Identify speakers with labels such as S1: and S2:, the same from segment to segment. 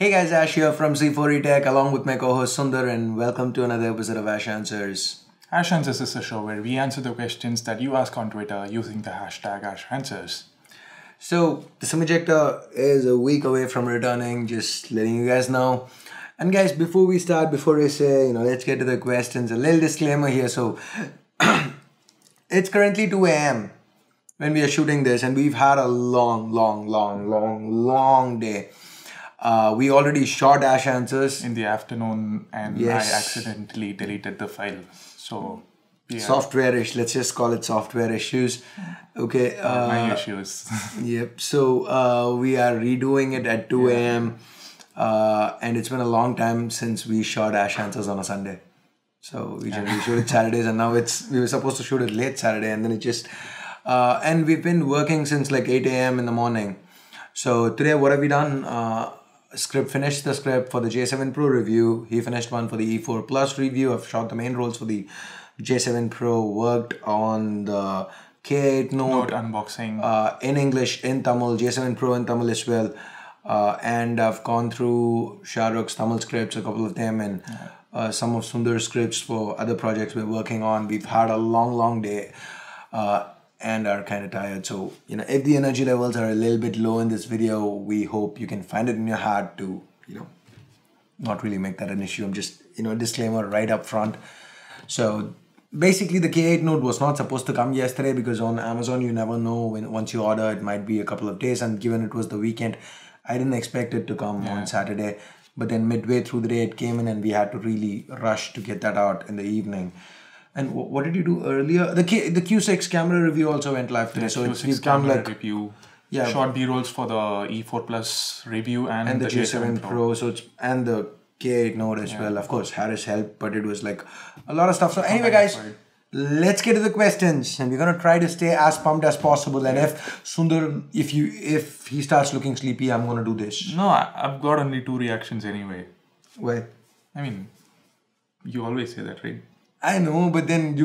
S1: Hey guys, Ash here from Z4E Tech along with my co-host Sundar, and welcome to another episode of Ash Answers.
S2: Ash Answers is a show where we answer the questions that you ask on Twitter using the hashtag AshAnswers.
S1: So the SIM ejector is a week away from returning, just letting you guys know. And guys, before I say, let's get to the questions, a little disclaimer here. So it's currently 2 a.m. when we are shooting this, and we've had a long day. We already shot Ash Answers
S2: in the afternoon, and
S1: Yes.
S2: I accidentally deleted the file. So, yeah,
S1: Software issues, let's just call it software issues. Okay.
S2: my issues.
S1: Yep. So we are redoing it at 2 a.m. And it's been a long time since we shot Ash Answers on a Sunday. So we generally shoot it Saturdays, and now we were supposed to shoot it late Saturday, and then it just and we've been working since like 8 a.m. in the morning. So today, what have we done? Finished the script for the J7 Pro review. He finished one for the E4 Plus review. I've shot the main rolls for the J7 Pro. Worked on the K8 Note
S2: unboxing.
S1: In English, in Tamil, J7 Pro in Tamil as well. And I've gone through Shahrukh's Tamil scripts, a couple of them, and some of Sundar's scripts for other projects we're working on. We've had a long day. And are kind of tired. So, if the energy levels are a little bit low in this video, we hope you can find it in your heart to, not really make that an issue. I'm just, disclaimer right up front. So, basically the K8 Note was not supposed to come yesterday because on Amazon, you never know once you order, it might be a couple of days. And given it was the weekend, I didn't expect it to come on Saturday. But then midway through the day, it came in and we had to really rush to get that out in the evening. And what did you do earlier? The Q6 camera review also went live today. So
S2: Q6
S1: it's come
S2: camera
S1: like
S2: review. Short B-rolls for the E4 Plus review and
S1: the J7 Pro. So and the K8 Note as well. Of course, Harris helped, but it was like a lot of stuff. So anyway, guys, let's get to the questions, and we're gonna try to stay as pumped as possible. And if Sundar, if he starts looking sleepy, I'm gonna do this.
S2: No, I've got only 2 reactions anyway.
S1: Why?
S2: I mean, you always say that, right?
S1: I know, but then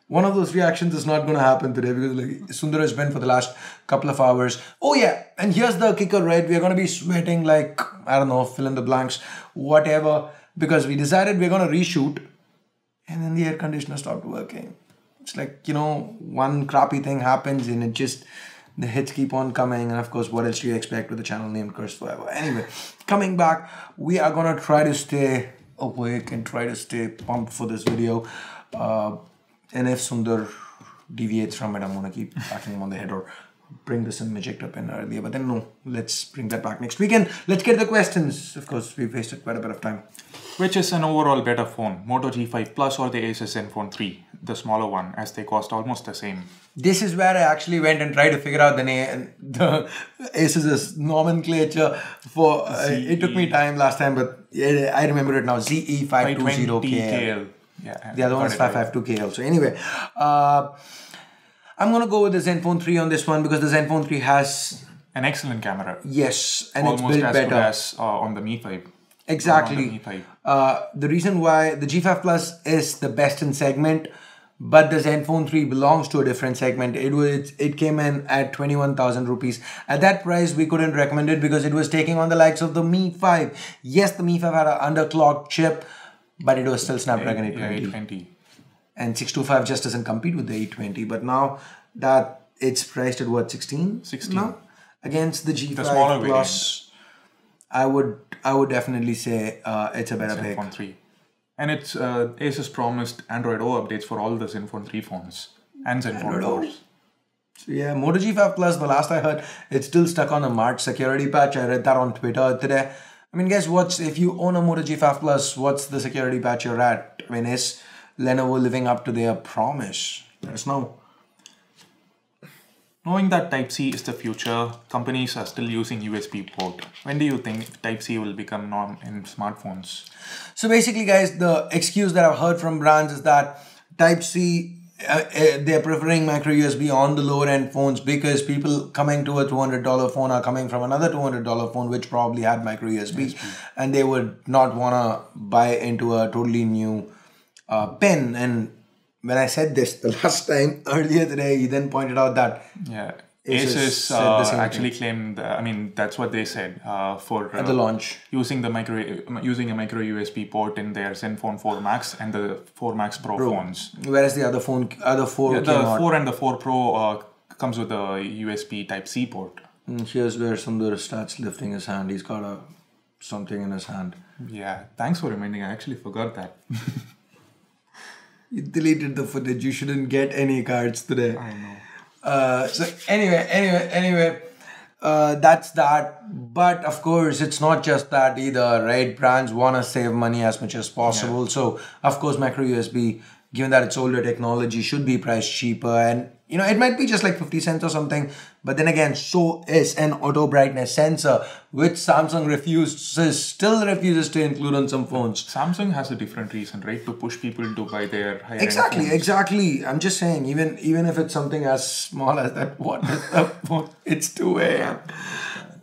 S1: one of those reactions is not going to happen today because like Sundar has been for the last couple of hours. Oh yeah, and here's the kicker, right? We're going to be sweating like, I don't know, fill in the blanks, whatever, because we decided we're going to reshoot and then the air conditioner stopped working. It's like, one crappy thing happens and the hits keep on coming, and of course, what else do you expect with the channel name Cursed Forever? Anyway, coming back, we are going to try to stay awake and try to stay pumped for this video. And if Sundar deviates from it, I'm going to keep backing him on the head or bring the SIM ejector pin earlier. But then no, let's bring that back next weekend. Let's get the questions. Of course, we've wasted quite a bit of time.
S2: Which is an overall better phone, Moto G5 Plus or the Asus Zenphone 3, the smaller one, as they cost almost the same?
S1: This is where I actually went and tried to figure out the name, the Asus's nomenclature for. It took me time last time, but I remember it now. ZE520KL.
S2: Yeah,
S1: the other one is 552KL. So anyway, I'm gonna go with the Zenphone 3 on this one because the Zenphone 3 has
S2: an excellent camera.
S1: Yes, and
S2: almost
S1: it's built
S2: as
S1: better.
S2: Good as on the Mi 5.
S1: Exactly. The reason why the G5 Plus is the best in segment, but the Zenphone 3 belongs to a different segment. It came in at 21,000 rupees. At that price, we couldn't recommend it because it was taking on the likes of the Mi 5. Yes, the Mi 5 had an underclocked chip, but it was still Snapdragon 820. And 625 just doesn't compete with the 820. But now that it's priced at what, 16?
S2: 16
S1: now? Against the G5
S2: the smaller
S1: Plus, I would definitely say it's a better pick.
S2: Zenphone 3. And it's Asus promised Android O updates for all the Zenphone 3 phones and Zenphone 4s.
S1: So yeah, Moto G5 Plus, the last I heard, it's still stuck on a March security patch. I read that on Twitter today. I mean, guys, if you own a Moto G5 Plus, what's the security patch you're at? I mean, is Lenovo living up to their promise? Let us know.
S2: Knowing that Type-C is the future, companies are still using USB port. When do you think Type-C will become norm in smartphones?
S1: So basically, guys, the excuse that I've heard from brands is that Type-C, they're preferring micro USB on the lower end phones because people coming to a $200 phone are coming from another $200 phone which probably had micro USB, and they would not want to buy into a totally new pin. And when I said this the last time earlier today, he then pointed out that
S2: Asus
S1: said the same
S2: actually
S1: thing
S2: claimed, that's what they said for
S1: at the launch.
S2: using a micro USB port in their Zenphone 4 Max and the 4 Max Pro phones.
S1: Whereas the other four
S2: The
S1: came out.
S2: 4 and the 4 Pro comes with a USB Type-C port.
S1: Here's where Sundar starts lifting his hand. He's got something in his hand.
S2: Yeah, thanks for reminding. I actually forgot that.
S1: You deleted the footage. You shouldn't get any cards today.
S2: I know.
S1: So anyway, that's that. But of course, it's not just that either, right? Brands want to save money as much as possible. Yeah. So of course, micro USB, given that it's older technology, should be priced cheaper. And it might be just like 50 cents or something. But then again, so is an auto brightness sensor, which Samsung still refuses to include on some phones.
S2: Samsung has a different reason, right? To push people to buy their higher
S1: Exactly. I'm just saying, even if it's something as small as that, what is the phone? It's 2 a.m.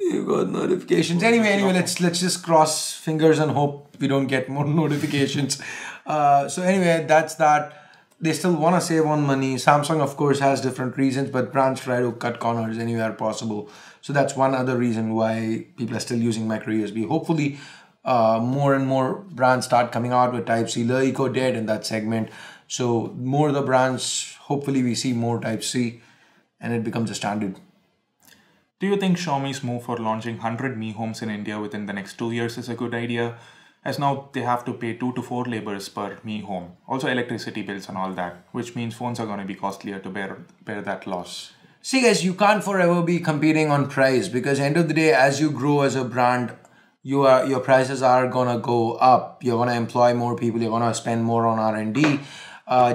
S1: You got notifications. Anyway, let's just cross fingers and hope we don't get more notifications. So anyway, that's that. They still want to save on money. Samsung, of course, has different reasons, but brands try to cut corners anywhere possible. So that's one other reason why people are still using micro USB. Hopefully, more and more brands start coming out with Type-C. Lenovo did in that segment. So more the brands, hopefully we see more Type-C and it becomes a standard.
S2: Do you think Xiaomi's move for launching 100 Mi Homes in India within the next 2 years is a good idea? As now they have to pay 2 to 4 labors per Mi Home. Also electricity bills and all that, which means phones are going to be costlier to bear that loss.
S1: See guys, you can't forever be competing on price because end of the day, as you grow as a brand, your prices are going to go up. You're going to employ more people. You're going to spend more on R&D.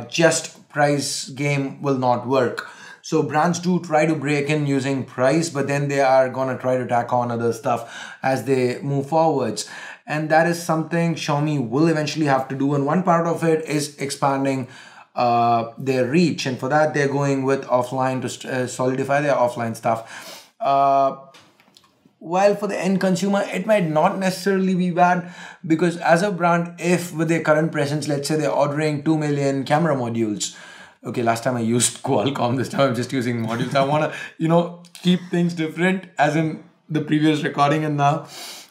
S1: Just price game will not work. So brands do try to break in using price, but then they are going to try to tack on other stuff as they move forwards. And that is something Xiaomi will eventually have to do. And one part of it is expanding their reach. And for that, they're going with offline to solidify their offline stuff. While for the end consumer, it might not necessarily be bad because as a brand, if with their current presence, let's say they're ordering 2 million camera modules. Okay, last time I used Qualcomm, this time I'm just using modules. I want to, keep things different as in the previous recording and now.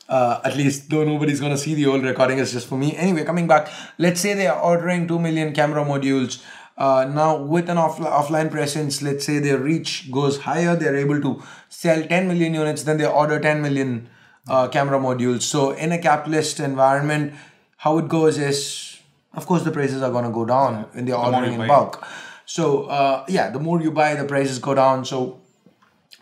S1: At least though nobody's going to see the old recording, it's just for me. Anyway, coming back, let's say they are ordering 2 million camera modules. Now with an offline presence, let's say their reach goes higher, they're able to sell 10 million units, then they order 10 million camera modules. So in a capitalist environment, how it goes is, of course, the prices are going to go down when they're ordering in bulk. So the more you buy, the prices go down. So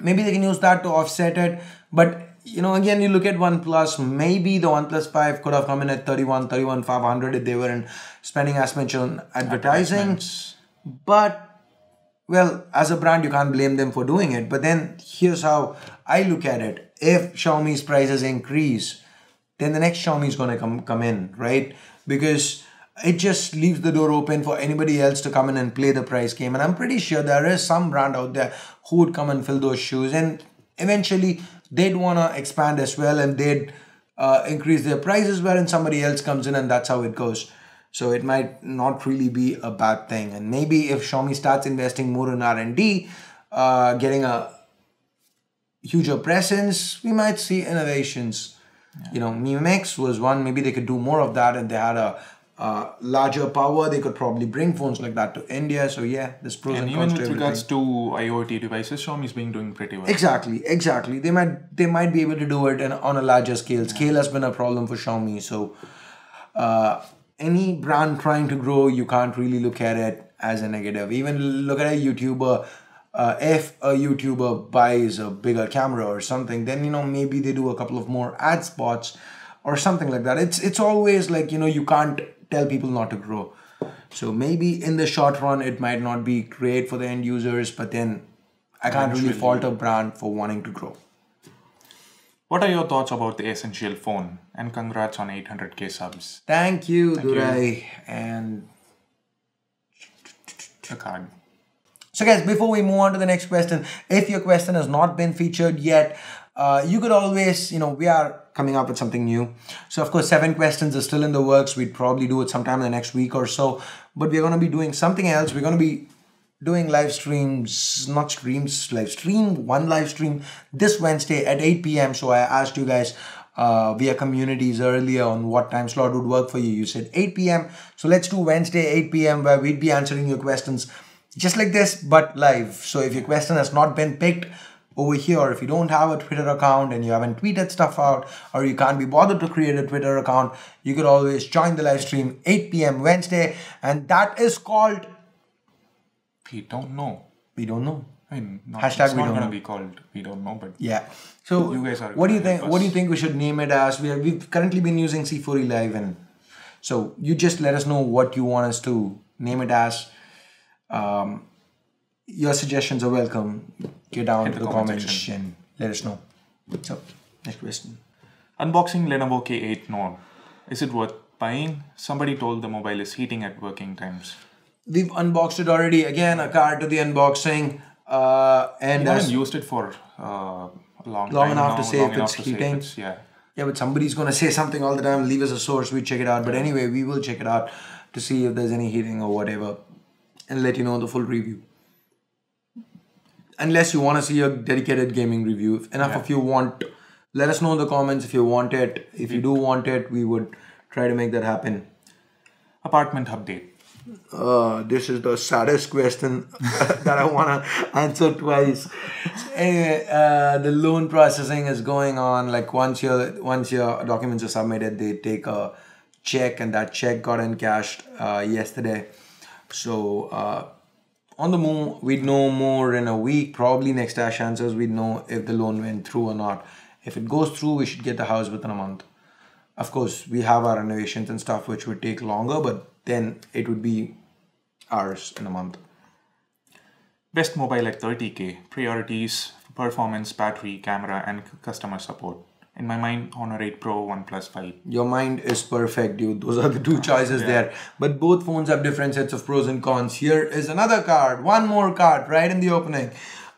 S1: maybe they can use that to offset it. But again, you look at OnePlus, maybe the OnePlus 5 could have come in at 31,500 if they weren't spending as much on advertising. But, well, as a brand, you can't blame them for doing it. But then here's how I look at it. If Xiaomi's prices increase, then the next Xiaomi is going to come in, right? Because it just leaves the door open for anybody else to come in and play the price game. And I'm pretty sure there is some brand out there who would come and fill those shoes. And eventually, they'd want to expand as well and they'd increase their prices wherein somebody else comes in and that's how it goes. So it might not really be a bad thing. And maybe if Xiaomi starts investing more in R&D, getting a huger presence, we might see innovations. Yeah. Mi Mix was one, maybe they could do more of that and they had a larger power, they could probably bring phones like that to India. So yeah, there's pros and cons to everything.
S2: Even with regards to IoT devices, Xiaomi's been doing pretty well.
S1: Exactly. They might be able to do it on a larger scale. Scale has been a problem for Xiaomi. So any brand trying to grow, you can't really look at it as a negative. Even look at a YouTuber. If a YouTuber buys a bigger camera or something, then maybe they do a couple of more ad spots or something like that. It's always like you can't tell people not to grow. So maybe in the short run, it might not be great for the end users, but then I can't really fault a brand for wanting to grow.
S2: What are your thoughts about the Essential phone? And congrats on 800k subs.
S1: Thank you, Durai. And
S2: a card.
S1: So guys, before we move on to the next question, if your question has not been featured yet, you could always, we are coming up with something new. So of course, 7 questions are still in the works. We'd probably do it sometime in the next week or so. But we're going to be doing something else. We're going to be doing live streams, not streams, one live stream this Wednesday at 8 p.m. So I asked you guys via communities earlier on what time slot would work for you. You said 8 p.m. So let's do Wednesday 8 p.m. where we'd be answering your questions just like this, but live. So if your question has not been picked over here, or if you don't have a Twitter account and you haven't tweeted stuff out, or you can't be bothered to create a Twitter account, you could always join the live stream 8 p.m. Wednesday, and that is called...
S2: We don't know.
S1: We don't know.
S2: I mean,
S1: Hashtag
S2: it's
S1: we
S2: not
S1: don't
S2: going to
S1: know.
S2: be called we don't know, but
S1: yeah. So
S2: you guys are
S1: what do you think?
S2: help us.
S1: What do you think we should name it as? We've currently been using C4E Live, and so you just let us know what you want us to name it as. Your suggestions are welcome. Get down to the comments and let us know. So, next question.
S2: Unboxing Lenovo K8 Note. Is it worth buying? Somebody told the mobile is heating at working times.
S1: We've unboxed it already. Again, a card to the unboxing. And
S2: you haven't used it for a long
S1: enough
S2: now,
S1: to say if it's heating.
S2: Yeah,
S1: but somebody's going to say something all the time. Leave us a source. We check it out. But anyway, we will check it out to see if there's any heating or whatever, and let you know the full review. Unless you want to see a dedicated gaming review. If enough of you want, let us know in the comments if you want it. If you do want it, we would try to make that happen.
S2: Apartment update.
S1: This is the saddest question that I want to answer twice. Anyway, the loan processing is going on. Like once your documents are submitted, they take a check, and that check got encashed yesterday. So on the move, we'd know more in a week. Probably next Dash Answers, we'd know if the loan went through or not. If it goes through, we should get the house within a month. Of course, we have our renovations and stuff which would take longer, but then it would be ours in a month.
S2: Best mobile at 30K. Priorities, performance, battery, camera, and customer support. In my mind, Honor 8 Pro, OnePlus 5.
S1: Your mind is perfect, dude. Those are the two choices there. But both phones have different sets of pros and cons. Here is another card. One more card right in the opening.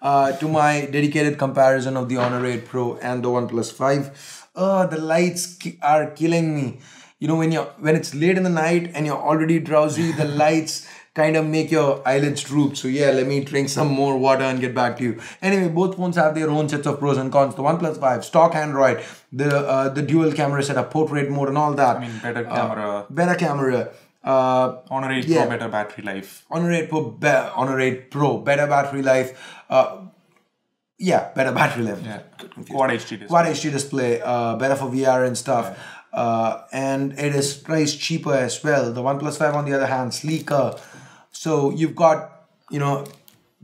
S1: To my dedicated comparison of the Honor 8 Pro and the OnePlus 5. The lights are killing me. You know, when it's late in the night and you're already drowsy, the lights kind of make your eyelids droop. So yeah, let me drink some more water and get back to you. Anyway, both phones have their own sets of pros and cons. The OnePlus 5, stock Android, the dual camera setup, portrait mode and all that.
S2: I mean, better camera.
S1: Honor
S2: 8 Pro, better battery life.
S1: Honor 8 Pro, better battery life. Better battery life.
S2: Yeah. Quad HD display.
S1: Quad HD display, better for VR and stuff. And it is priced cheaper as well. The OnePlus 5 on the other hand, sleeker. So you've got,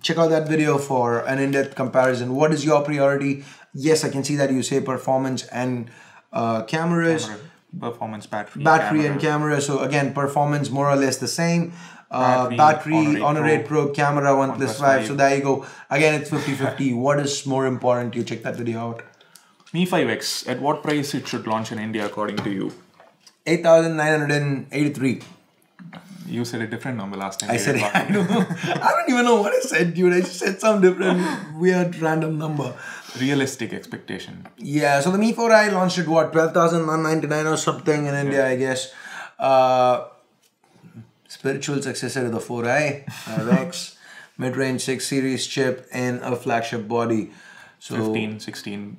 S1: check out that video for an in-depth comparison. What is your priority? Yes, I can see that you say performance and cameras.
S2: Performance, battery
S1: camera. And camera. So again, performance more or less the same. Battery, Honor 8 Pro, camera, OnePlus 5. So there you go. Again, it's 50-50. What is more important? You check that video out.
S2: Mi 5X, at what price it should launch in India according to you?
S1: 8,983.
S2: You said a different number last time.
S1: I said, I don't even know what I said, dude. I just said some different weird random number.
S2: Realistic expectation.
S1: Yeah, so the Mi 4i launched at what, 12,199 or something in India, I guess. Spiritual successor to the 4i, RX, mid-range 6 series chip and a flagship body. So
S2: 15, 16,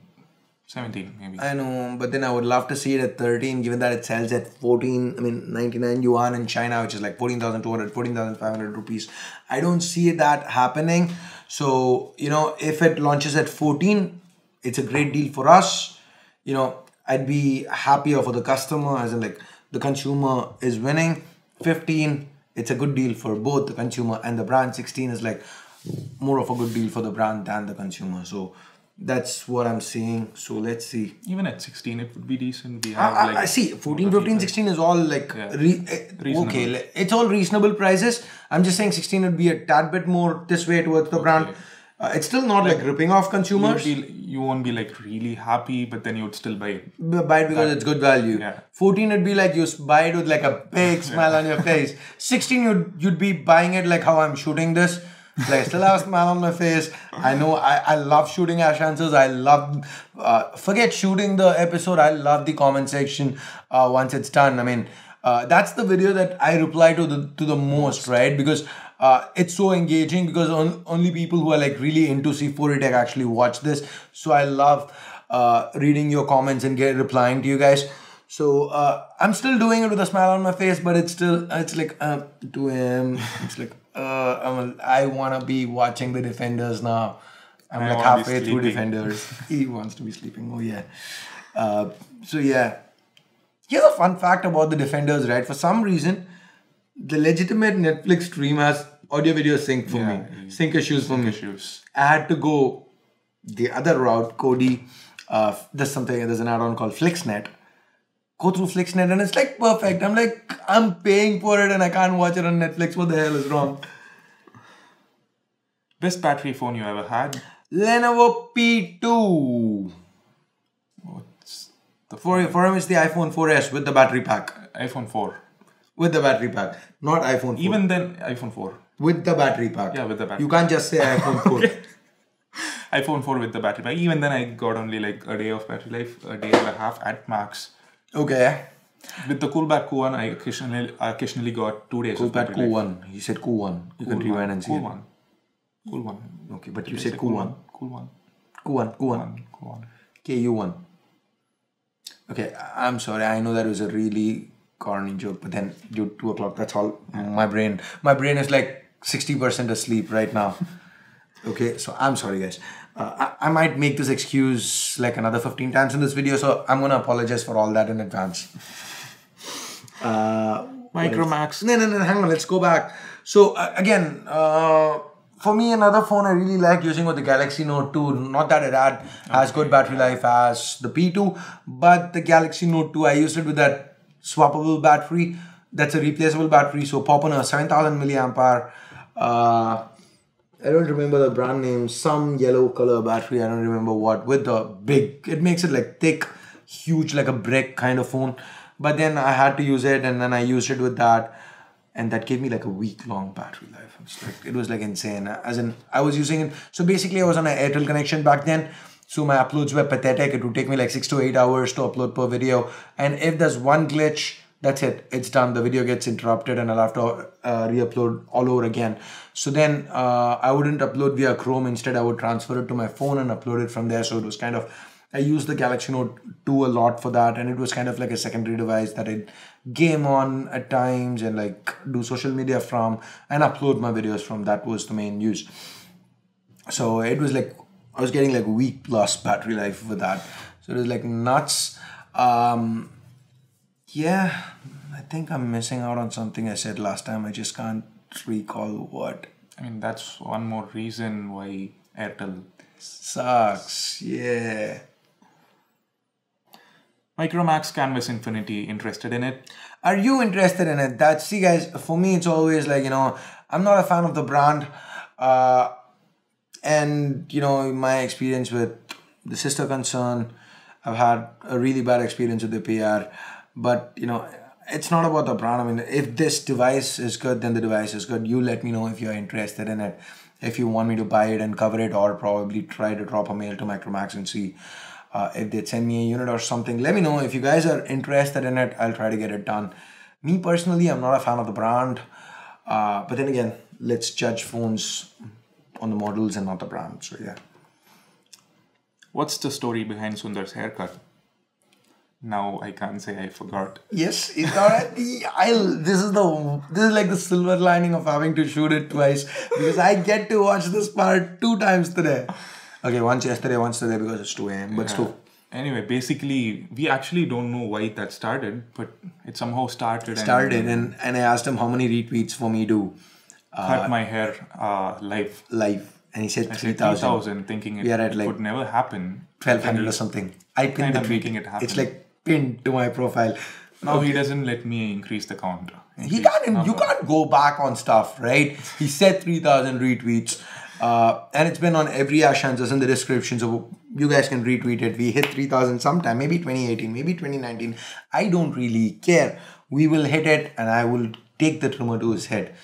S2: 17 maybe.
S1: I know, but then I would love to see it at 13, given that it sells at 99 yuan in China, which is like 14,200, 14,500 rupees. I don't see that happening. So, if it launches at 14, it's a great deal for us. I'd be happier for the customer, as in like the consumer is winning. 15, it's a good deal for both the consumer and the brand. 16 is like more of a good deal for the brand than the consumer. So that's what I'm seeing. So let's see.
S2: Even at 16, it would be decent. We have
S1: I see. 14, 15, 16 is all like okay. It's all reasonable prices. I'm just saying 16 would be a tad bit more this way towards the brand. It's still not like ripping off consumers.
S2: You won't be like really happy, but then you would still buy it.
S1: Buy it because it's good value.
S2: Yeah.
S1: 14 would be like you buy it with like a big smile on your face. 16 you'd be buying it like how I'm shooting this. Like I still have a smile on my face. I know I love shooting Ash Answers. I love forget shooting the episode. I love the comment section once it's done. I mean, that's the video that I reply to the most, right? Because It's so engaging because only people who are like really into C4 Tech actually watch this. So I love reading your comments and replying to you guys. So I'm still doing it with a smile on my face, but it's like 2 a.m. It's like I want to be watching the Defenders now. I'm like halfway through Defenders. He wants to be sleeping. Oh yeah. So yeah. Here's a fun fact about the Defenders, right? For some reason, the legitimate Netflix stream has audio video sync for me. Sync issues for me. I had to go the other route, Cody. There's an add-on called FlixNet. Go through FlixNet and it's like perfect. I'm like, I'm paying for it and I can't watch it on Netflix. What the hell is wrong?
S2: Best battery phone you ever had?
S1: Lenovo P2. For him, it's the iPhone 4S with the battery pack.
S2: iPhone 4.
S1: With the battery pack. Not iPhone 4.
S2: Even then, iPhone 4.
S1: With the battery pack.
S2: Yeah, with the battery
S1: You can't just say iPhone 4.
S2: Okay. iPhone 4 with the battery pack. Even then, I got only like a day of battery life, a day and a half at max.
S1: Okay.
S2: With the Coolpad Q1, I occasionally got 2 days.
S1: Coolpad Q1. He said Q1. You can rewind and see
S2: Cool one. Cool one.
S1: Okay, but you said Q1.
S2: Cool one.
S1: Q1. KU1. Okay, I'm sorry. I know that was a really corny joke, but then 2 o'clock, that's all. My brain is like 60% asleep right now. Okay, so I'm sorry guys. I might make this excuse like another 15 times in this video, so I'm gonna apologize for all that in advance.
S2: Micromax.
S1: No, hang on, let's go back. So again, for me, another phone I really like using was the Galaxy Note 2. Not that it has good battery life as the P2, but the Galaxy Note 2, I used it with that swappable battery. That's a replaceable battery. So pop on a 7000 milliampere. I don't remember the brand name. Some yellow color battery. I don't remember what. With the big, it makes it like thick, huge, like a brick kind of phone. But then I had to use it, and then I used it with that. And that gave me like a week-long battery life. It was like insane. As in, I was using it. So basically, I was on an Airtel connection back then. So my uploads were pathetic. It would take me like 6 to 8 hours to upload per video. And if there's one glitch, that's it. It's done. The video gets interrupted and I'll have to re-upload all over again. So then I wouldn't upload via Chrome. Instead, I would transfer it to my phone and upload it from there. So it was kind of, I used the Galaxy Note 2 a lot for that. And it was kind of like a secondary device that I'd game on at times and like do social media from and upload my videos from. That was the main use. So it was like, I was getting like week plus battery life with that. So it was like nuts. Yeah, I think I'm missing out on something I said last time. I just can't recall what.
S2: I mean, that's one more reason why Airtel
S1: sucks. Yeah.
S2: Micromax Canvas Infinity, interested in it?
S1: Are you interested in it? See guys, for me it's always like, I'm not a fan of the brand. And, my experience with the sister concern, I've had a really bad experience with the PR. But, it's not about the brand. I mean, if this device is good, then the device is good. You let me know if you're interested in it. If you want me to buy it and cover it, or probably try to drop a mail to Micromax and see if they'd send me a unit or something. Let me know. If you guys are interested in it, I'll try to get it done. Me personally, I'm not a fan of the brand. But then again, let's judge phones on the models and not the brand. So yeah.
S2: What's the story behind Sundar's haircut? Now I can't say I forgot.
S1: Yes, it's alright. This is like the silver lining of having to shoot it twice, because I get to watch this part 2 times today. Okay, once yesterday, once today because it's 2 a.m. But still.
S2: Anyway, basically, we actually don't know why that started, but it somehow started.
S1: And I asked him how many retweets for me to
S2: cut my hair live.
S1: And he said 3,000.
S2: Thinking it would never happen.
S1: 1,200 or something. I pinned the tweet.
S2: Making it happen.
S1: It's like pinned to my profile.
S2: Now he doesn't let me increase the count.
S1: You can't go back on stuff, right? He said 3,000 retweets. And it's been on every Ashan's in the description, so you guys can retweet it. We hit 3,000 sometime, maybe 2018, maybe 2019. I don't really care. We will hit it and I will take the trimmer to his head.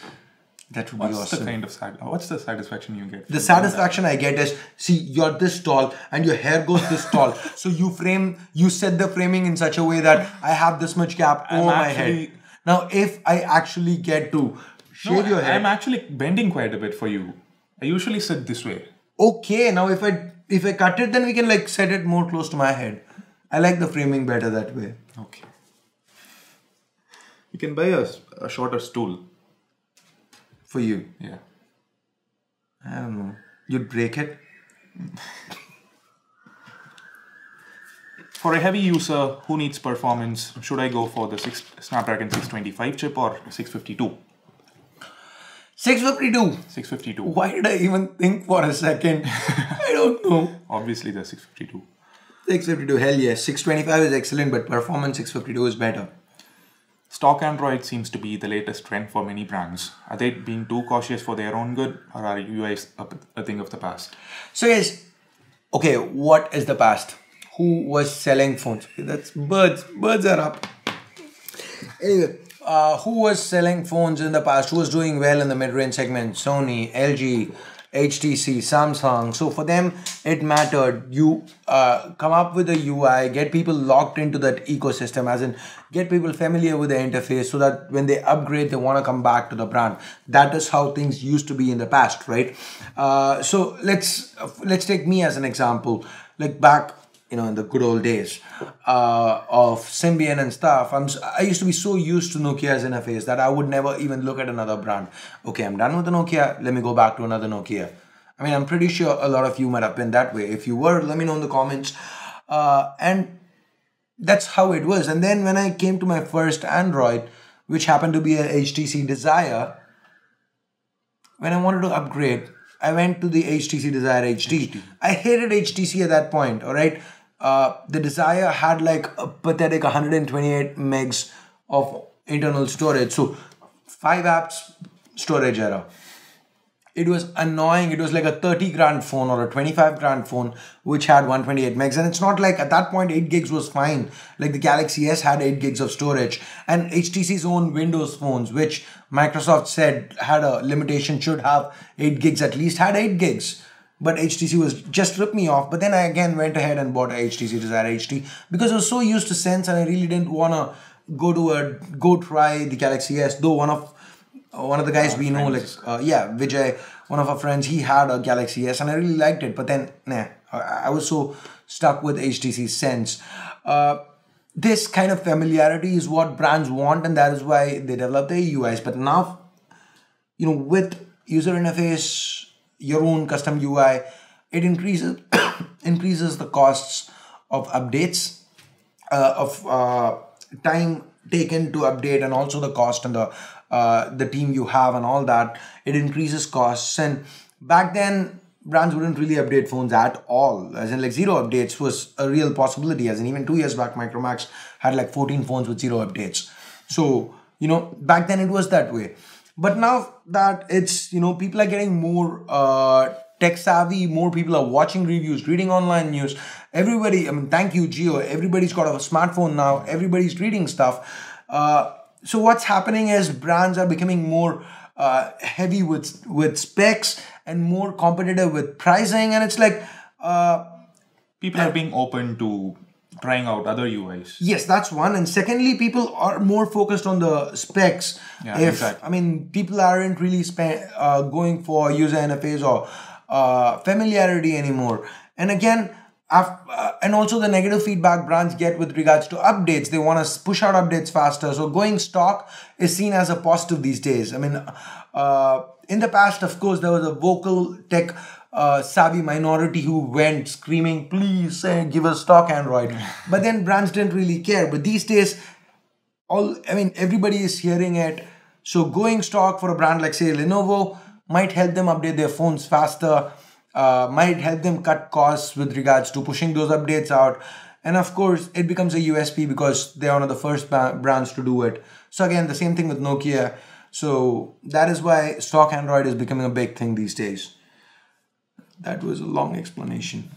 S1: That would be awesome.
S2: What's the satisfaction you get?
S1: The satisfaction I get is, see, you're this tall and your hair goes this tall. So you set the framing in such a way that I have this much gap over my head. Now, if I actually get to Shave your head.
S2: I'm actually bending quite a bit for you. I usually sit this way.
S1: Okay, now if I cut it, then we can like set it more close to my head. I like the framing better that way.
S2: Okay. You can buy a shorter stool.
S1: For you.
S2: Yeah.
S1: I don't know. You'd break it?
S2: For a heavy user who needs performance, should I go for the Snapdragon 625 chip or 652?
S1: 652.
S2: 652.
S1: Why did I even think for a second? I don't know.
S2: Obviously the 652.
S1: 652, hell yes. 625 is excellent, but performance 652 is better.
S2: Stock Android seems to be the latest trend for many brands. Are they being too cautious for their own good, or are UIs a thing of the past?
S1: So guys, okay, what is the past? Who was selling phones? Okay, that's birds. Birds are up. Anyway, who was selling phones in the past? Who was doing well in the mid-range segment? Sony, LG, HTC, Samsung. So for them, it mattered. You come up with a UI, get people locked into that ecosystem, as in get people familiar with the interface so that when they upgrade, they want to come back to the brand. That is how things used to be in the past, right? So let's take me as an example. Like back, in the good old days of Symbian and stuff, I used to be so used to Nokia's interface that I would never even look at another brand. Okay, I'm done with the Nokia, let me go back to another Nokia. I mean, I'm pretty sure a lot of you might have been that way. If you were, let me know in the comments. And that's how it was. And then when I came to my first Android, which happened to be a HTC Desire, when I wanted to upgrade, I went to the HTC Desire HD. I hated HTC at that point, all right? The Desire had like a pathetic 128 megs of internal storage. So 5 apps storage error. It was annoying. It was like a 30 grand phone or a 25 grand phone which had 128 megs. And it's not like at that point 8 gigs was fine. Like the Galaxy S had 8 gigs of storage. And HTC's own Windows phones, which Microsoft said had a limitation, should have 8 gigs at least, had 8 gigs. But HTC was just ripped me off. But then I again went ahead and bought a HTC Desire HD because I was so used to Sense and I really didn't want to go try the Galaxy S. Though one of the guys we know, like Vijay, one of our friends, he had a Galaxy S and I really liked it. But then, I was so stuck with HTC Sense. This kind of familiarity is what brands want, and that is why they develop their UIs. But now, with user interface, your own custom UI, it increases the costs of updates, of time taken to update, and also the cost and the team you have and all that. It increases costs. And back then, brands wouldn't really update phones at all, as in like zero updates was a real possibility. As in even 2 years back, Micromax had like 14 phones with zero updates. So back then it was that way. But now that it's, people are getting more tech savvy, more people are watching reviews, reading online news. Everybody, thank you, Gio. Everybody's got a smartphone now. Everybody's reading stuff. So what's happening is brands are becoming more heavy with specs and more competitive with pricing. And it's like...
S2: people are being open to trying out other UIs.
S1: Yes, that's one. And secondly, people are more focused on the specs.
S2: Yeah, exactly.
S1: People aren't really going for user interface or familiarity anymore. And again, and also the negative feedback brands get with regards to updates. They want to push out updates faster. So going stock is seen as a positive these days. In the past, of course, there was a vocal tech savvy minority who went screaming, please give us stock Android. But then brands didn't really care. But these days, everybody is hearing it. So going stock for a brand like, say, Lenovo might help them update their phones faster, might help them cut costs with regards to pushing those updates out. And of course, it becomes a USP because they're one of the first brands to do it. So again, the same thing with Nokia. So that is why stock Android is becoming a big thing these days. That was a long explanation.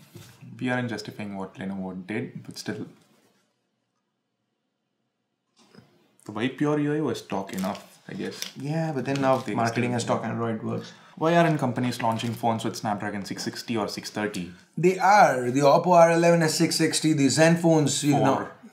S2: We aren't justifying what Lenovo did, but still. The white pure UI was stock enough, I guess.
S1: Yeah, but then now marketing as stock Android works.
S2: Why aren't companies launching phones with Snapdragon 660 or 630?
S1: They are. The Oppo R11 is 660. The Zenphones,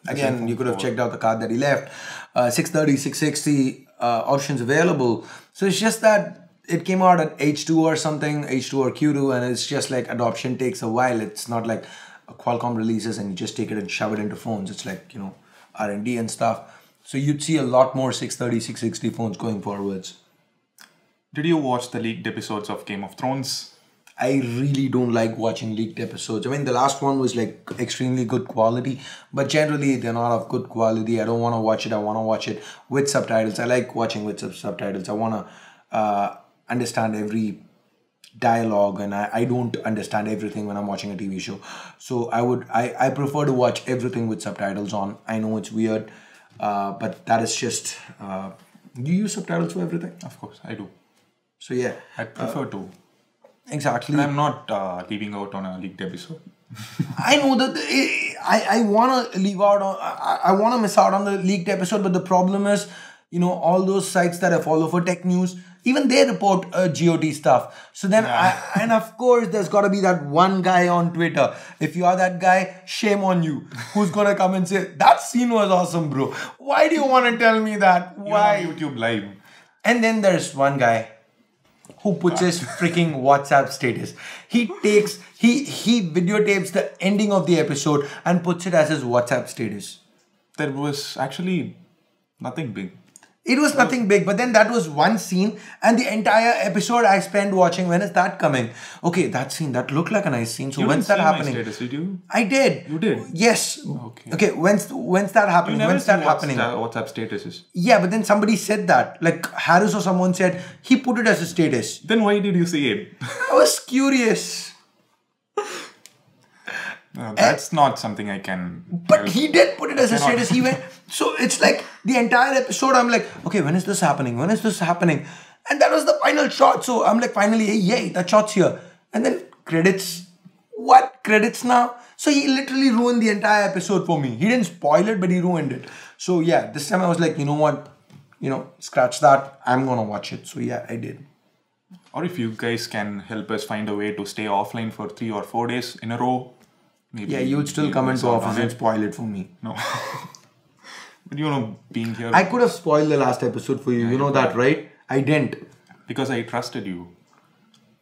S1: again, you could have checked out the card that he left. 630, 660 options available. So it's just that it came out at H2 or something, H2 or Q2, and it's just like adoption takes a while. It's not like a Qualcomm releases and you just take it and shove it into phones. It's like, you know, R&D and stuff. So you'd see a lot more 630, 660 phones going forwards.
S2: Did you watch the leaked episodes of Game of Thrones?
S1: I really don't like watching leaked episodes. I mean, the last one was like extremely good quality, but generally they're not of good quality. I don't want to watch it. I want to watch it with subtitles. I like watching with subtitles. I want to understand every dialogue, and I don't understand everything when I'm watching a TV show. So I prefer to watch everything with subtitles on. I know it's weird, but that is just, do you use subtitles for everything?
S2: Of course, I do.
S1: So yeah.
S2: I prefer to.
S1: Exactly.
S2: But I'm not leaving out on a leaked episode.
S1: I know that I want to leave out on, I want to miss out on the leaked episode, but the problem is, you know, all those sites that I follow for tech news, even they report GOT stuff. So then, and of course, there's got to be that one guy on Twitter. If you are that guy, shame on you. Who's going to come and say, that scene was awesome, bro. Why do you want to tell me that? Why?
S2: You're on YouTube Live.
S1: And then there's one guy who puts his freaking WhatsApp status. He videotapes the ending of the episode and puts it as his WhatsApp status.
S2: There was actually nothing big.
S1: It was nothing big, but then that was one scene, and the entire episode I spent watching. When is that coming? Okay, that scene, that looked like a nice scene. So when's that happening?
S2: My status, did you?
S1: I did.
S2: You did?
S1: Yes. Okay, when's that happening? When's that happening?
S2: WhatsApp statuses.
S1: Yeah, but then somebody said that. Like Harris or someone said, he put it as a status.
S2: Then why did you see it?
S1: I was curious.
S2: No, that's not something I can...
S1: But he did put it as a status. He went... So it's like the entire episode, I'm like, okay, when is this happening? When is this happening? And that was the final shot. So I'm like, finally, hey, yay, that shot's here. And then credits. What? Credits now? So he literally ruined the entire episode for me. He didn't spoil it, but he ruined it. So yeah, this time I was like, you know what? You know, scratch that. I'm going to watch it. So yeah, I did.
S2: Or if you guys can help us find a way to stay offline for 3 or 4 days in a row. Maybe
S1: yeah, you would still come into office and spoil it for me.
S2: No. But you know, being here...
S1: I could have spoiled the last episode for you. Yeah, you know that, right? I didn't.
S2: Because I trusted you.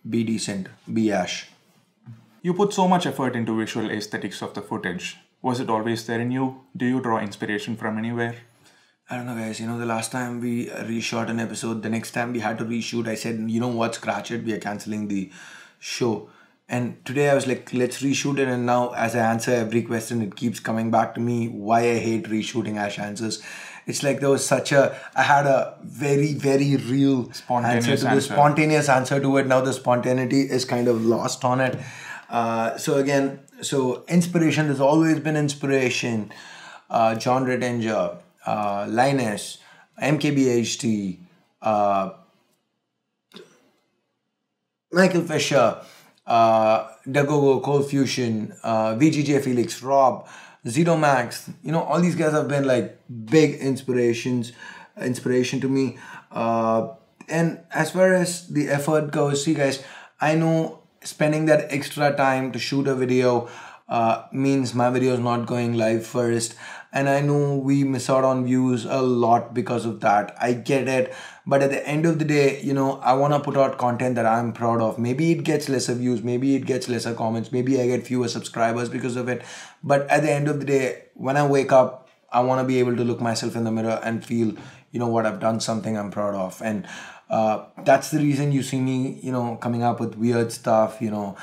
S1: Be decent. Be Ash.
S2: You put so much effort into visual aesthetics of the footage. Was it always there in you? Do you draw inspiration from anywhere?
S1: I don't know, guys. You know, the last time we reshot an episode, the next time we had to reshoot, I said, you know what, scratch it. We are cancelling the show. And today I was like, let's reshoot it. And now as I answer every question, it keeps coming back to me why I hate reshooting Ash answers. It's like there was I had a very, very real spontaneous answer to it. Now the spontaneity is kind of lost on it. So inspiration, there's always been inspiration. Jon Rettinger, Linus, MKBHD, Michael Fisher, Dagogo, Cold Fusion, VGJ Felix, Rob, Zenomax, you know, all these guys have been like big inspiration to me. And as far as the effort goes, see guys, I know spending that extra time to shoot a video means my video is not going live first. And I know we miss out on views a lot because of that. I get it. But at the end of the day, you know, I want to put out content that I'm proud of. Maybe it gets lesser views. Maybe it gets lesser comments. Maybe I get fewer subscribers because of it. But at the end of the day, when I wake up, I want to be able to look myself in the mirror and feel, you know what, I've done something I'm proud of. And that's the reason you see me, you know, coming up with weird stuff, you know,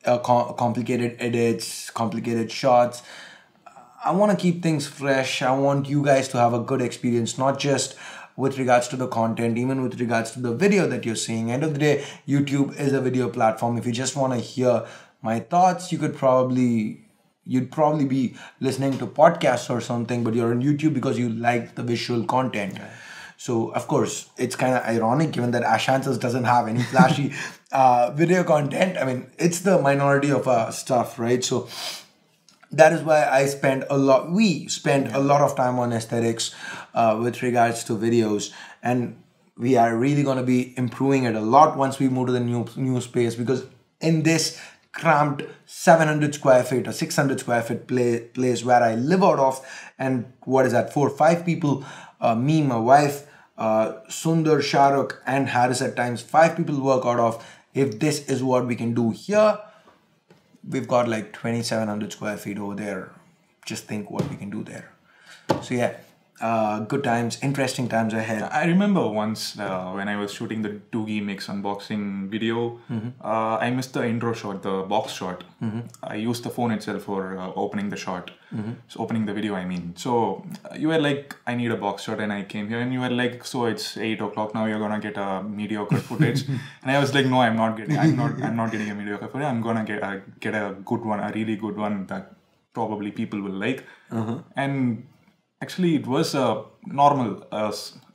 S1: complicated edits, complicated shots. I want to keep things fresh. I want you guys to have a good experience, not just with regards to the content, even with regards to the video that you're seeing. End of the day, YouTube is a video platform. If you just want to hear my thoughts, you'd probably be listening to podcasts or something, but you're on YouTube because you like the visual content. Right. So, of course, it's kind of ironic given that Ash Answers doesn't have any flashy video content. I mean, it's the minority of stuff, right? So that is why we spend a lot of time on aesthetics with regards to videos, and we are really going to be improving it a lot once we move to the new space, because in this cramped 700 square feet or 600 square feet place where I live out of, and what is that, 4 or 5 people, me, my wife, Sundar, Shahrukh, and Harris at times. 5 people work out of, if this is what we can do here, we've got like 2,700 square feet over there. Just think what we can do there. So yeah, good times, interesting times ahead.
S2: I remember once when I was shooting the Doogie Mix unboxing video, I missed the intro shot, the box shot. I used the phone itself for opening the shot. So opening the video, I mean. So you were like, I need a box shot, and I came here and you were like, so it's 8 o'clock now, you're gonna get a mediocre footage. And I was like, no, I'm not getting a mediocre footage. I'm gonna get a good one, a really good one that probably people will like. And actually, it was a normal,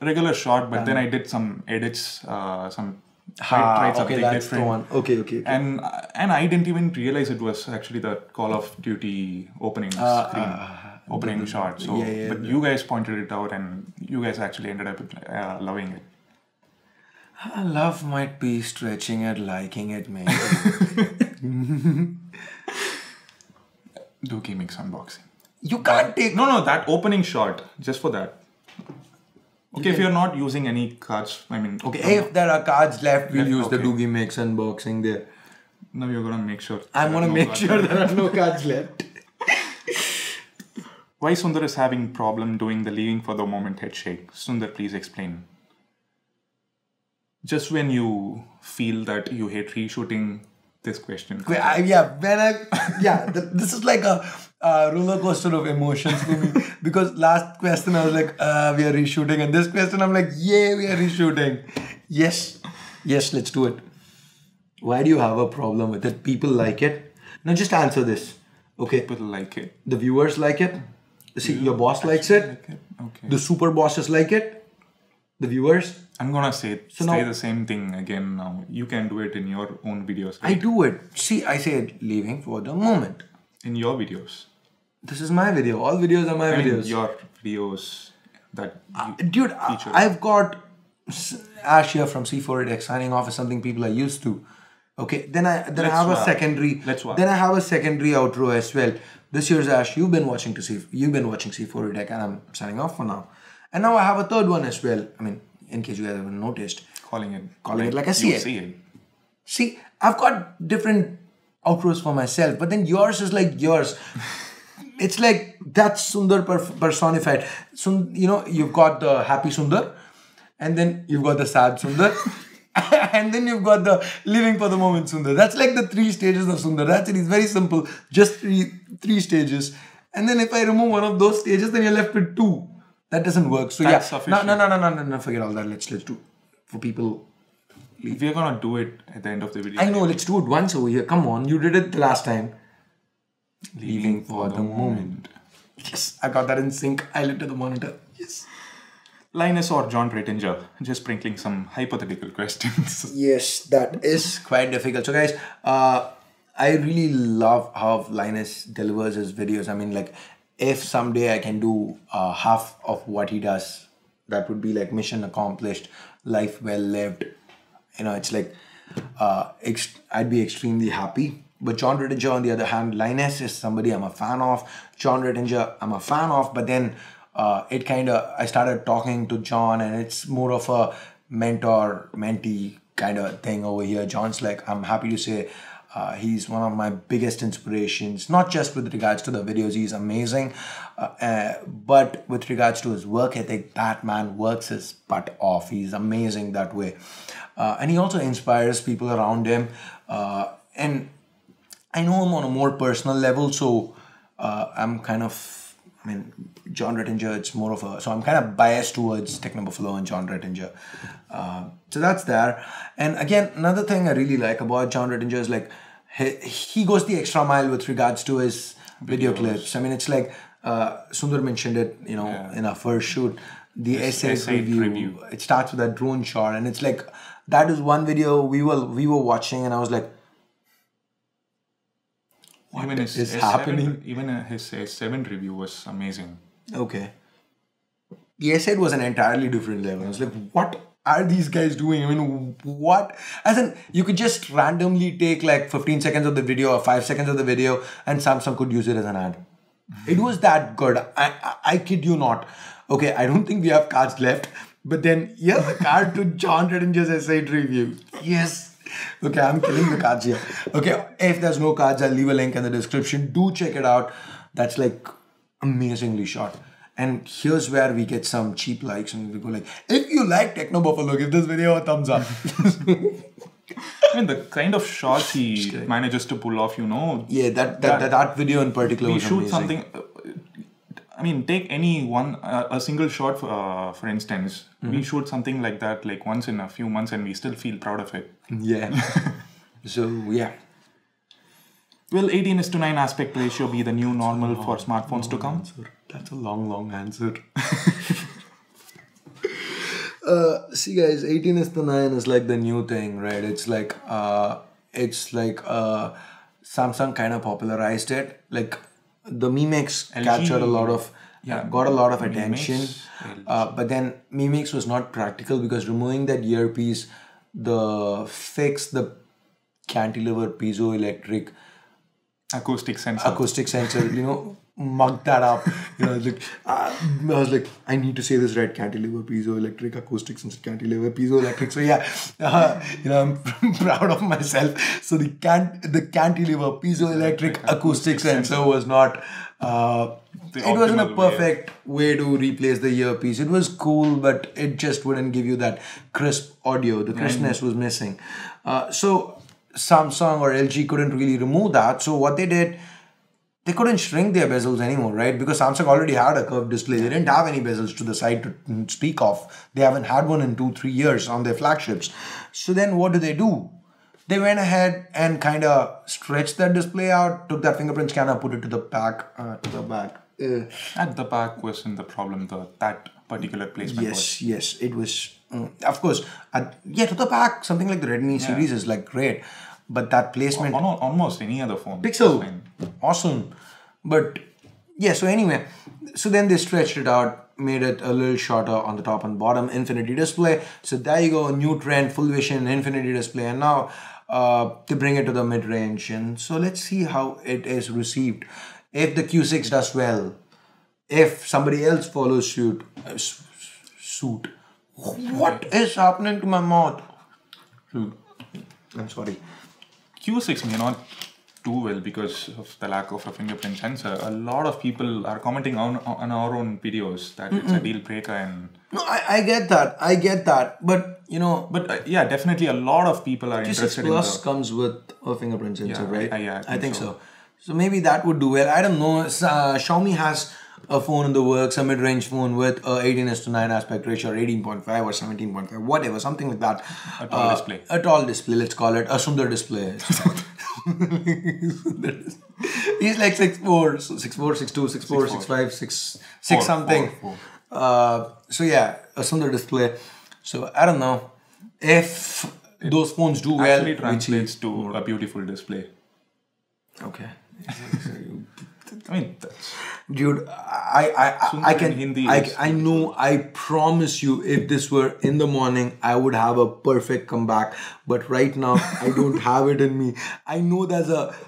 S2: regular shot, but then I did some edits, tried something
S1: that's
S2: different.
S1: the one. Okay.
S2: And I didn't even realize it was actually the Call of Duty opening screen, opening shot. So, but you guys pointed it out, and you guys actually ended up loving it.
S1: Love might be stretching it, liking it, maybe.
S2: Doogie Mix unboxing.
S1: You can't take...
S2: No, that opening shot, just for that. Okay, if you're not using any cards, I mean...
S1: Okay, if there are cards left, we'll use the Doogie Mix unboxing there.
S2: Now you're gonna make sure...
S1: I'm gonna make sure there are no cards left.
S2: Why Sundar is having problem doing the leaving for the moment head shake? Sundar, please explain. Just when you feel that you hate reshooting this question.
S1: This is like a roller coaster of emotions for me. Because last question I was like, we are reshooting. And this question I'm like, yeah, we are reshooting. Yes, let's do it. Why do you have a problem with it? People like it. Now just answer this. Okay.
S2: People like it.
S1: The viewers like it. See, your boss likes it.
S2: Okay.
S1: The super bosses like it. The viewers.
S2: I'm gonna say the same thing again now. You can do it in your own videos. Right?
S1: I do it. See, I said leaving for the moment.
S2: In your videos.
S1: This is my video. All videos are my videos.
S2: Mean, your videos that
S1: dude, I've got Ash here from C4X signing off as something people are used to. Okay, then I have a secondary. Then I have a secondary outro as well. This year's Ash, you've been watching C4X, and I'm signing off for now. And now I have a third one as well. I mean, in case you guys haven't noticed,
S2: calling it
S1: like I see it. See, I've got different outros for myself, but then yours is like yours. It's like that's Sundar personified. You've got the happy Sundar, and then you've got the sad Sundar, and then you've got the living for the moment Sundar. That's like the 3 stages of Sundar. That's it. It's very simple. Just three stages. And then if I remove one of those stages, then you're left with 2. That doesn't work. So
S2: that's
S1: No. Forget all that. Let's do for people.
S2: We're gonna do it at the end of the video.
S1: I know. Let's do it once over here. Come on, you did it the last time. Leaving for the moment. Yes, I got that in sync. I looked at the monitor. Yes.
S2: Linus or Jon Rettinger, just sprinkling some hypothetical questions.
S1: Yes, that is quite difficult. So guys, I really love how Linus delivers his videos. I mean, like, if someday I can do half of what he does, that would be like mission accomplished, life well lived. It's like I'd be extremely happy. But Jon Rettinger, on the other hand, Linus is somebody I'm a fan of. Jon Rettinger, I'm a fan of. But then I started talking to Jon, and it's more of a mentor-mentee kind of thing over here. Jon's like, I'm happy to say, he's one of my biggest inspirations, not just with regards to the videos, he's amazing, but with regards to his work ethic, that man works his butt off. He's amazing that way. And he also inspires people around him. And I know him on a more personal level, so Jon Rettinger, it's more of a, so I'm kind of biased towards Technobuffalo and Jon Rettinger. So that's there. And again, another thing I really like about Jon Rettinger is like, he goes the extra mile with regards to his video clips. I mean, it's like, Sundar mentioned it, in our first shoot, the essay review. It starts with that drone shot, and it's like, that is one video we were watching, and I was like, what is happening?
S2: Even his S7 review was amazing.
S1: Okay. The S8 was an entirely different level. I was like, what are these guys doing? I mean, what? As in, you could just randomly take like 15 seconds of the video or 5 seconds of the video, and Samsung could use it as an ad. It was that good. I kid you not. Okay, I don't think we have cards left. But then here's the card to Jon Rettinger's S8 review. Yes. Okay, I'm killing the cards here. Okay, if there's no cards, I'll leave a link in the description. Do check it out. That's like amazingly shot. And here's where we get some cheap likes and we go like, if you like Techno Buffalo, give this video a thumbs up.
S2: I mean, the kind of shots he manages to pull off, you know.
S1: Yeah, that video in particular was amazing.
S2: We shoot something. I mean, take any one, a single shot, for instance. We shoot something like that like once in a few months and we still feel proud of it.
S1: Yeah. So, yeah.
S2: Will 18:9 aspect ratio be the new normal for smartphones to come?
S1: That's a long answer. See guys, 18:9 is like the new thing, right? It's like Samsung kind of popularized it. Like the Mi Mix captured a lot of, got a lot of attention. But then Mi Mix was not practical because removing that earpiece, the cantilever piezoelectric
S2: acoustic sensor,
S1: you know, mugged that up. You know, like I was like, I need to say this right: cantilever piezoelectric acoustic sensor, cantilever piezoelectric. So yeah, you know, I'm proud of myself. So the cantilever piezoelectric acoustic sensor was not. It wasn't a perfect way to replace the earpiece. It was cool, but it just wouldn't give you that crisp audio. The crispness was missing. So Samsung or LG couldn't really remove that. So what they did, they couldn't shrink their bezels anymore, right? Because Samsung already had a curved display. They didn't have any bezels to the side to speak of. They haven't had one in 2-3 years on their flagships. So then what do? They went ahead and kind of stretched that display out, took that fingerprint scanner, put it to the back. At
S2: the back wasn't the problem, that particular placement was.
S1: Yes, it was. Of course, to the back, something like the Redmi series is like great. But that placement...
S2: On almost any other phone.
S1: Pixel. Awesome. But yeah, so anyway. So then they stretched it out, made it a little shorter on the top and bottom, infinity display. So there you go, new trend, full vision, infinity display. And now to bring it to the mid-range. And so let's see how it is received. If the Q6 does well, if somebody else follows suit. What is happening to my mouth? I'm sorry.
S2: Q6 may not do well because of the lack of a fingerprint sensor. A lot of people are commenting on our own videos that it's a deal breaker. And
S1: no, I get that. But you know,
S2: yeah, definitely a lot of people are interested in
S1: Plus comes with a fingerprint sensor, right?
S2: I think so.
S1: So maybe that would do well. I don't know. Xiaomi has a phone in the works, a mid-range phone with a 18:9 aspect ratio, or 18.5 or 17.5, whatever, something like that.
S2: A tall display.
S1: A tall display, let's call it. A Sundar display. He's like 6'4", so 6'4", 6'2", 6'4", 6'5", 6 something.
S2: 4.
S1: So yeah, a Sundar display. So I don't know if those phones do well.
S2: Actually translates to a beautiful display.
S1: Okay.
S2: I mean, that's...
S1: Dude, I know, I promise you, if this were in the morning, I would have a perfect comeback. But right now, I don't have it in me. I know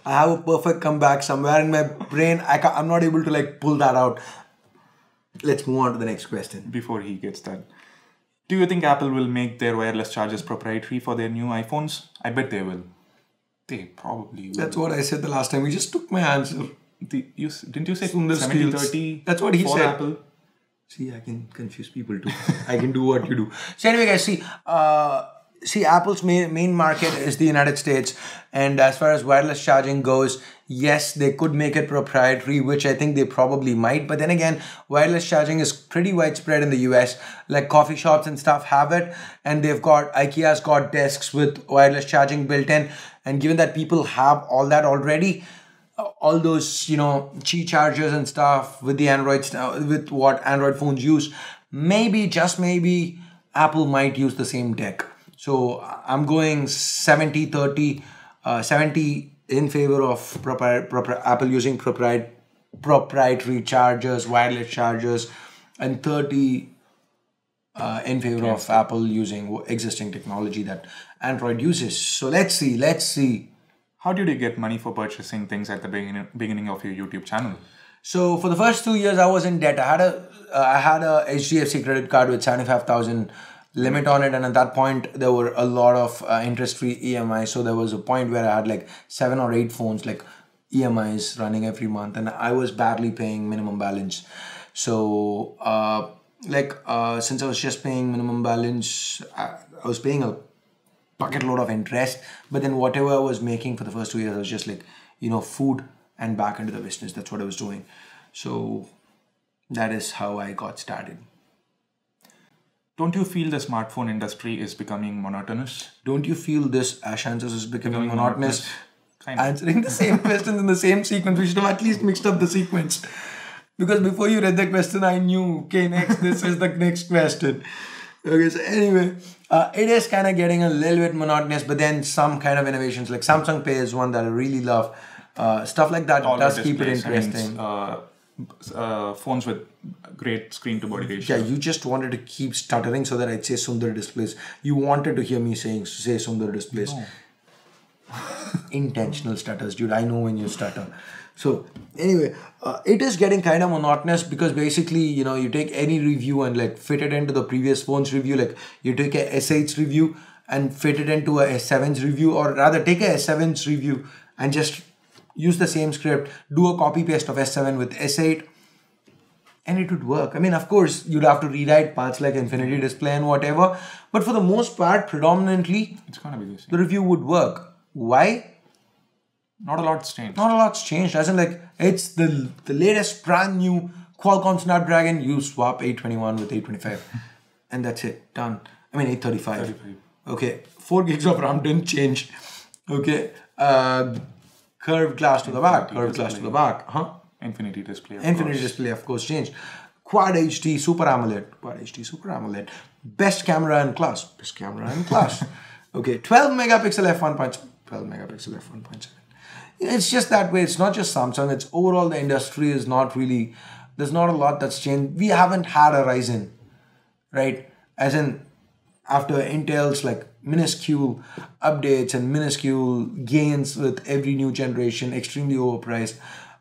S1: I have a perfect comeback somewhere in my brain. I'm not able to like pull that out. Let's move on to the next question.
S2: Before he gets that. Do you think Apple will make their wireless chargers proprietary for their new iPhones? I bet they will. They probably will.
S1: That's what I said the last time. You just took my answer.
S2: Didn't you say 70-30?
S1: That's what he said.
S2: Apple?
S1: See, I can confuse people too. I can do what you do. So anyway, guys, see, Apple's main market is the United States. And as far as wireless charging goes, yes, they could make it proprietary, which I think they probably might. But then again, wireless charging is pretty widespread in the US. Like coffee shops and stuff have it. And IKEA's got desks with wireless charging built in. And given that people have all that already, all those, Qi chargers and stuff with the with what Android phones use, maybe, just maybe, Apple might use the same tech. So I'm going 70-30, 70 in favor of Apple using proprietary chargers, wireless chargers, and 30 in favor of Apple using existing technology that Android uses. So let's see.
S2: How did you get money for purchasing things at the beginning of your YouTube channel?
S1: So for the first 2 years, I was in debt. I had a HDFC credit card with 75,000 limit on it, and at that point there were a lot of interest-free EMI. So there was a point where I had like 7 or 8 phones, like EMIs running every month, and I was barely paying minimum balance. So since I was just paying minimum balance, I was paying a bucket load of interest, but then whatever I was making for the first 2 years, I was just like, food and back into the business. That's what I was doing. So that is how I got started.
S2: Don't you feel the smartphone industry is becoming monotonous?
S1: Don't you feel this Ash answers is becoming monotonous?
S2: Kind of.
S1: Answering the same questions in the same sequence. We should have at least mixed up the sequence. Because before you read the question, I knew, okay, next, this is the next question. Okay, so anyway, it is kind of getting a little bit monotonous, but then some kind of innovations like Samsung Pay is one that I really love. Stuff like that does keep it interesting.
S2: Phones with great screen to body ratio.
S1: Yeah, you just wanted to keep stuttering so that I'd say Sundar displays. You wanted to hear me say Sundar displays.
S2: No.
S1: Intentional stutters, dude. I know when you stutter. So anyway, it is getting kind of monotonous because basically, you take any review and like fit it into the previous phone's review. Like you take a S8's review and fit it into a S7's review, or rather take a S7's review and just use the same script, do a copy paste of S7 with S8, and it would work. I mean, of course, you'd have to rewrite parts like Infinity Display and whatever, but for the most part, predominantly,
S2: it's gonna be the same.
S1: The review would work. Why?
S2: Not a lot's changed.
S1: Not a lot's changed. As in, like, it's the latest brand new Qualcomm Snapdragon. You swap 821 with 825, and that's it. Done. I mean, 835. Okay, 4 gigs of RAM didn't change. Okay, curved glass to the back. Curved glass to the back.
S2: Infinity Display.
S1: Infinity Display, of course, changed. Quad HD Super AMOLED. Quad HD Super AMOLED. Best camera in class. Best camera in class. Okay, 12 megapixel f1.7. 12 megapixel f1.7. It's just that way. It's not just Samsung. It's overall the industry is not really, there's not a lot that's changed. We haven't had a Ryzen, right? As in, after Intel's like minuscule updates and minuscule gains with every new generation, extremely overpriced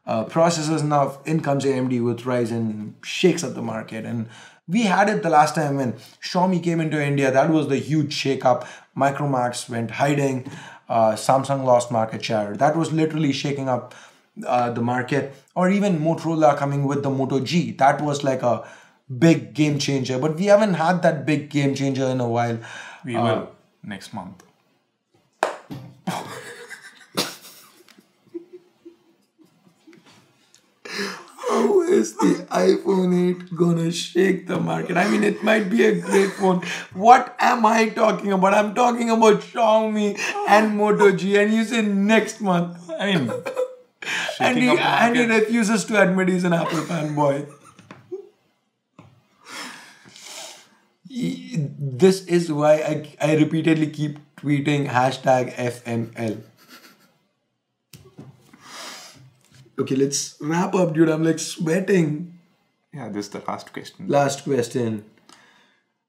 S1: processors, now in comes AMD with Ryzen, shakes up the market. And we had it the last time when Xiaomi came into India. That was the huge shake-up. Micromax went hiding. Samsung lost market share. That was literally shaking up the market. Or even Motorola coming with the Moto G. That was like a big game changer. But we haven't had that big game changer in a while.
S2: We will next month.
S1: How is the iPhone 8 gonna shake the market? I mean, it might be a great phone. What am I talking about? I'm talking about Xiaomi and Moto G, and you say next month.
S2: I mean,
S1: and he refuses to admit he's an Apple fanboy. This is why I repeatedly keep tweeting hashtag FML. Okay, let's wrap up, dude. I'm like sweating.
S2: Yeah, this is the last question.
S1: Last question.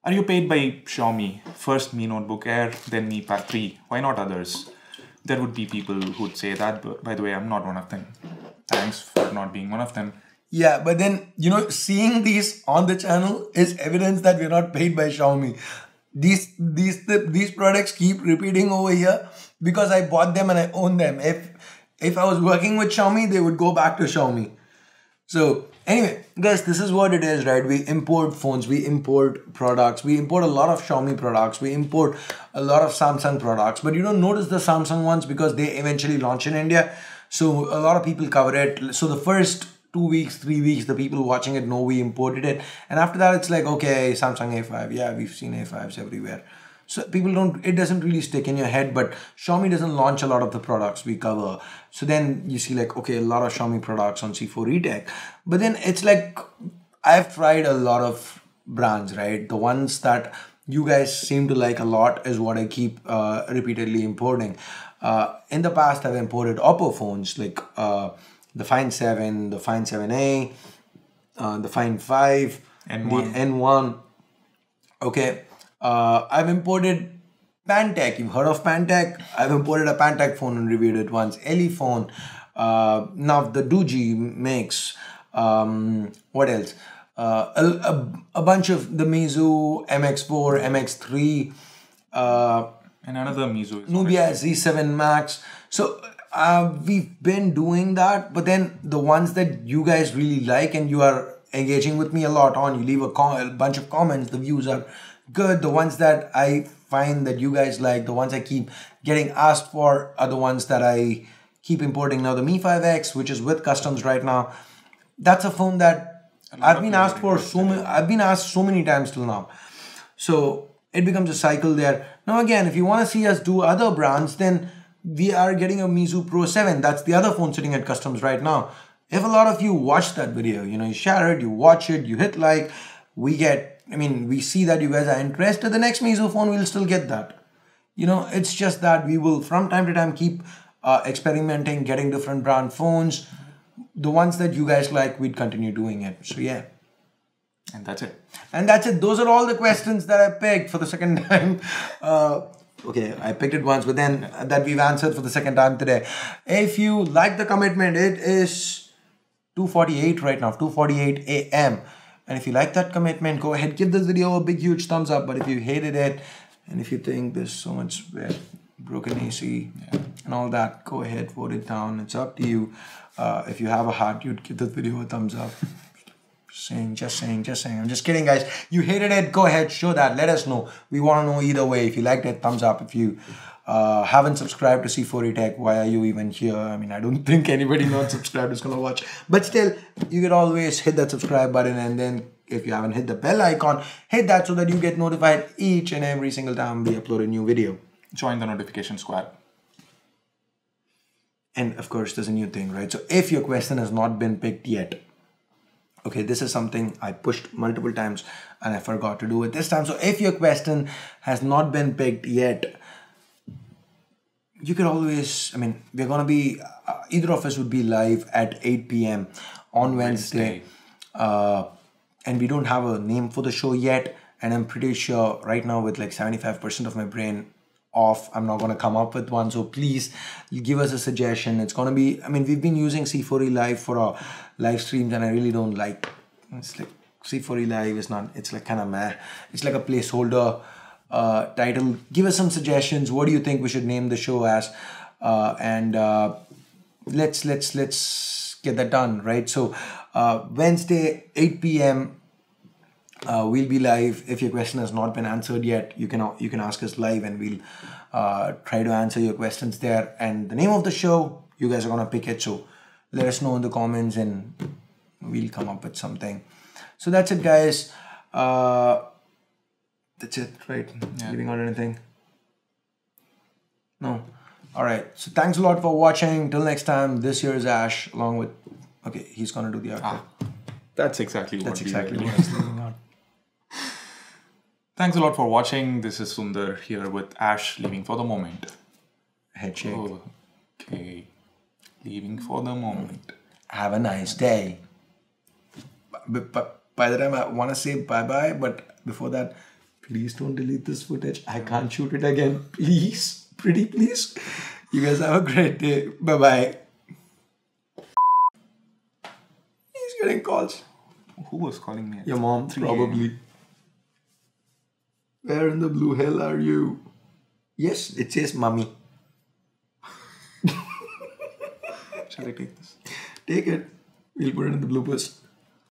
S2: Are you paid by Xiaomi? First Mi Notebook Air, then Mi Pad 3. Why not others? There would be people who'd say that, but by the way, I'm not one of them. Thanks for not being one of them.
S1: Yeah, but then, seeing these on the channel is evidence that we're not paid by Xiaomi. These products keep repeating over here because I bought them and I own them. If I was working with Xiaomi, they would go back to Xiaomi. So anyway, guys, this is what it is, right? We import phones, we import products, we import a lot of Xiaomi products, we import a lot of Samsung products, but you don't notice the Samsung ones because they eventually launch in India. So a lot of people cover it. So the first 2 weeks, 3 weeks, the people watching it know we imported it. And after that, it's like, okay, Samsung A5. Yeah, we've seen A5s everywhere. So it doesn't really stick in your head, but Xiaomi doesn't launch a lot of the products we cover. So then you see like, okay, a lot of Xiaomi products on C4 eTech. But then it's like, I've tried a lot of brands, right? The ones that you guys seem to like a lot is what I keep repeatedly importing. In the past, I've imported Oppo phones like the Find 7, the Find 7A, the Find 5,
S2: N1.
S1: the N1. Okay. I've imported Pantech. You've heard of Pantech? I've imported a Pantech phone and reviewed it once. Ele phone. Now the Doogee makes. What else? A bunch of the Meizu MX4, MX3,
S2: And another Meizu is
S1: Nubia Z7 Max. So we've been doing that, but then the ones that you guys really like and you are engaging with me a lot on, you leave a bunch of comments, the views are good. The ones that I find that you guys like, the ones I keep getting asked for are the ones that I keep importing now. The Mi 5X, which is with customs right now, that's a phone that I've been asked for I've been asked so many times till now. So it becomes a cycle there. Now again, if you want to see us do other brands, then we are getting a Meizu Pro 7. That's the other phone sitting at customs right now. If a lot of you watch that video, you share it, you watch it, you hit like, we see that you guys are interested. The next Meizu phone, we'll still get that. It's just that we will from time to time keep experimenting, getting different brand phones. The ones that you guys like, we'd continue doing it. So yeah.
S2: And that's it.
S1: Those are all the questions that I picked for the second time. Okay, I picked it once, but then that we've answered for the second time today. If you like the commitment, it is 2:48 right now, 2:48 a.m. And if you like that commitment, go ahead, give this video a big, huge thumbs up. But if you hated it, and if you think there's so much broken AC and all that, go ahead, vote it down. It's up to you. If you have a heart, you'd give this video a thumbs up. Just saying. I'm just kidding, guys. You hated it, go ahead, show that. Let us know. We want to know either way. If you liked it, thumbs up. If you haven't subscribed to C4E Tech, why are you even here? I don't think anybody not subscribed is going to watch. But still, you can always hit that subscribe button, and then if you haven't hit the bell icon, hit that so that you get notified each and every single time we upload a new video.
S2: Join the notification squad.
S1: And of course, there's a new thing, right? So if your question has not been picked yet, okay, this is something I pushed multiple times and I forgot to do it this time. So if your question has not been picked yet, you could always, we're going to be, either of us would be live at 8 p.m. on Wednesday. And we don't have a name for the show yet. And I'm pretty sure right now with like 75% of my brain off, I'm not going to come up with one. So please give us a suggestion. It's going to be, we've been using C4E Live for our live streams and I really don't like, it's like C4E Live is not, it's like kind of meh. It's like a placeholder title. Give us some suggestions. What do you think we should name the show as? And let's get that done, right? So Wednesday, 8 p.m. We'll be live. If your question has not been answered yet, you can ask us live and we'll try to answer your questions there. And the name of the show, you guys are gonna pick it. So let us know in the comments and we'll come up with something. So that's it, guys. That's it, right? Yeah. Leaving out anything? No. All right. So thanks a lot for watching. Till next time. This here is Ash along with. Okay, he's gonna do the outro.
S2: That's exactly what I was
S1: leaving out.
S2: Thanks a lot for watching. This is Sundar here with Ash leaving for the moment.
S1: HEADSHAKE.
S2: Oh, okay. Leaving for the moment.
S1: Have a nice day. But by the time I want to say bye-bye, but before that, please don't delete this footage. I can't shoot it again. Please. Pretty please. You guys have a great day. Bye-bye. He's getting calls.
S2: Who was calling me?
S1: Your mom, probably. Where in the blue hell are you? Yes, it says mommy.
S2: Shall I take this?
S1: Take it. We'll put it in the bloopers.